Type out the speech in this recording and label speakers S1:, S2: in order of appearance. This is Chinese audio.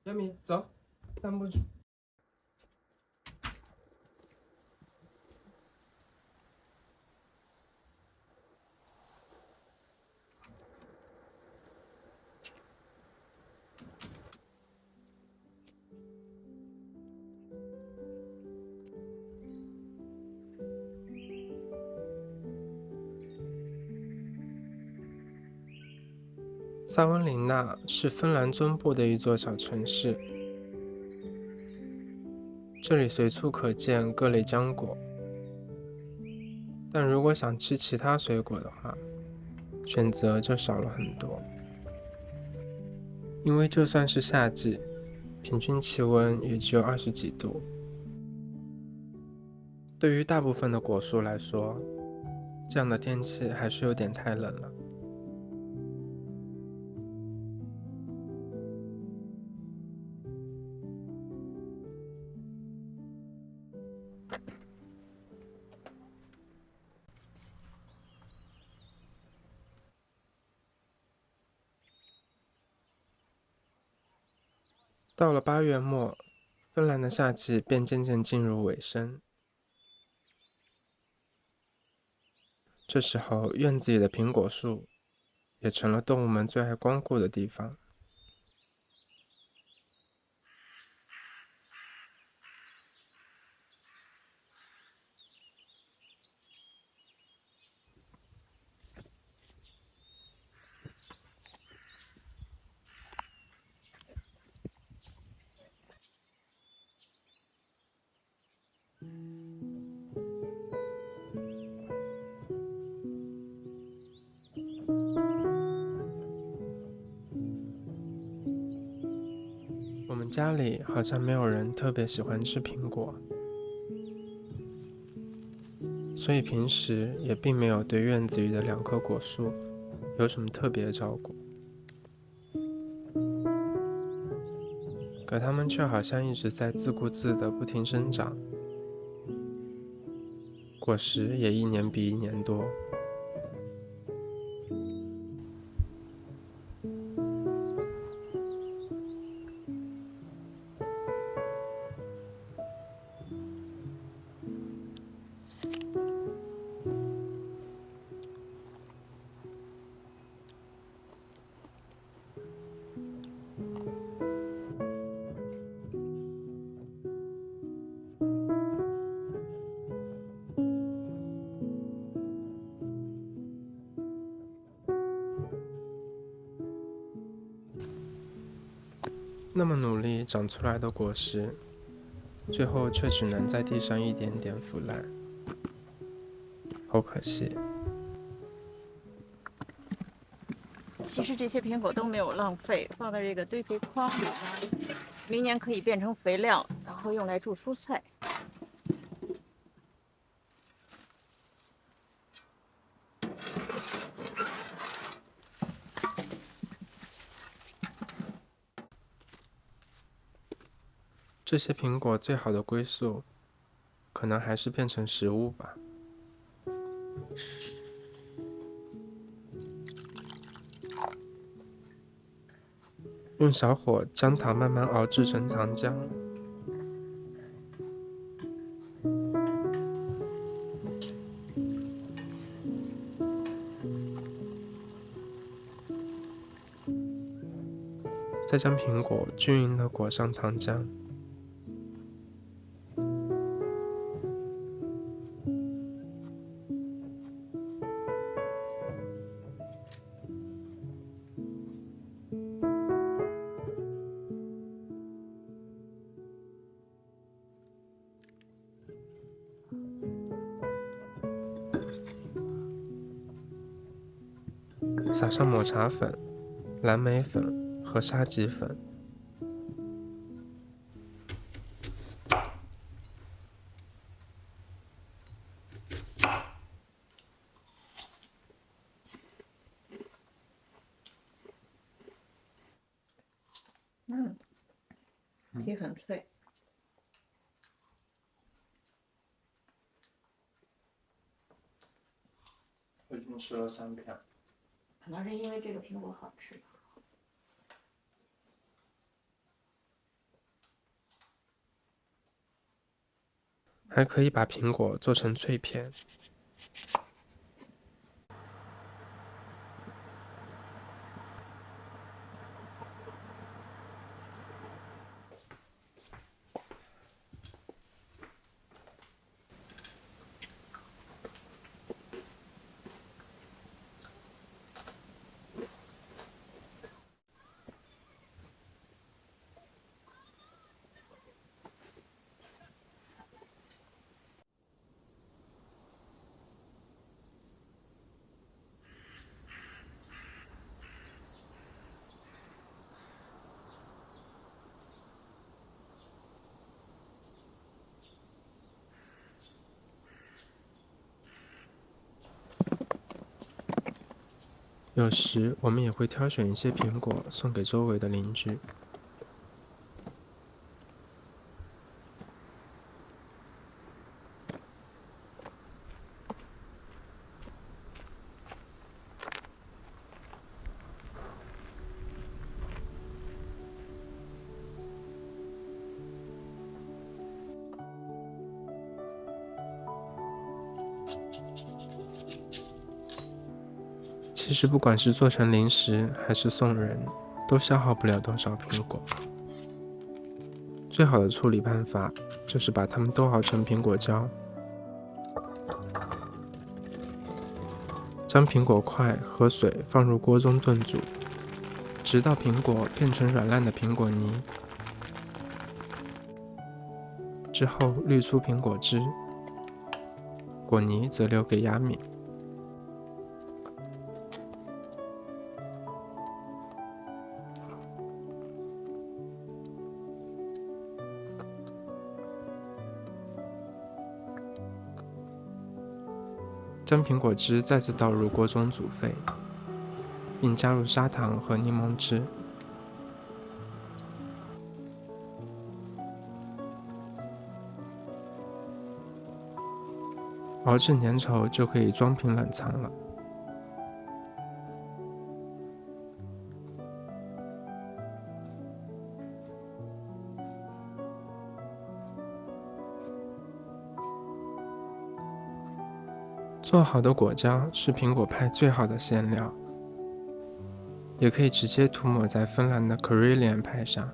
S1: 小米，走，散步去。萨温林纳是芬兰中部的一座小城市，这里随处可见各类浆果，但如果想吃其他水果的话，选择就少了很多。因为就算是夏季，平均气温也只有20几度。对于大部分的果树来说，这样的天气还是有点太冷了。到了8月末，芬兰的夏季便渐渐进入尾声。这时候，院子里的苹果树也成了动物们最爱光顾的地方。我们家里好像没有人特别喜欢吃苹果，所以平时也并没有对院子里的2棵果树有什么特别的照顾。可它们却好像一直在自顾自地不停生长，果实也一年比一年多。那么努力长出来的果实，最后却只能在地上一点点腐烂，好可惜。
S2: 其实这些苹果都没有浪费，放在这个堆肥筐里呢，明年可以变成肥料，然后用来种蔬菜。
S1: 这些苹果最好的归宿，可能还是变成食物吧。用小火将糖慢慢熬制成糖浆，再将苹果均匀地裹上糖浆。撒上抹茶粉、蓝莓粉和沙棘粉。
S2: 皮很脆。
S1: 我已经吃了3片。
S2: 可能是因为这个苹果好吃吧。
S1: 还可以把苹果做成脆片。有时我们也会挑选一些苹果送给周围的邻居。其实不管是做成零食还是送人，都消耗不了多少苹果。最好的处理办法就是把它们都熬成苹果胶，将苹果块和水放入锅中炖煮，直到苹果变成软烂的苹果泥。之后滤出苹果汁，果泥则留给亚米。将苹果汁再次倒入锅中煮沸，并加入砂糖和柠檬汁。熬至粘稠就可以装瓶冷藏了。做好的果胶是苹果派最好的馅料，也可以直接涂抹在芬兰的 Karelian 派上。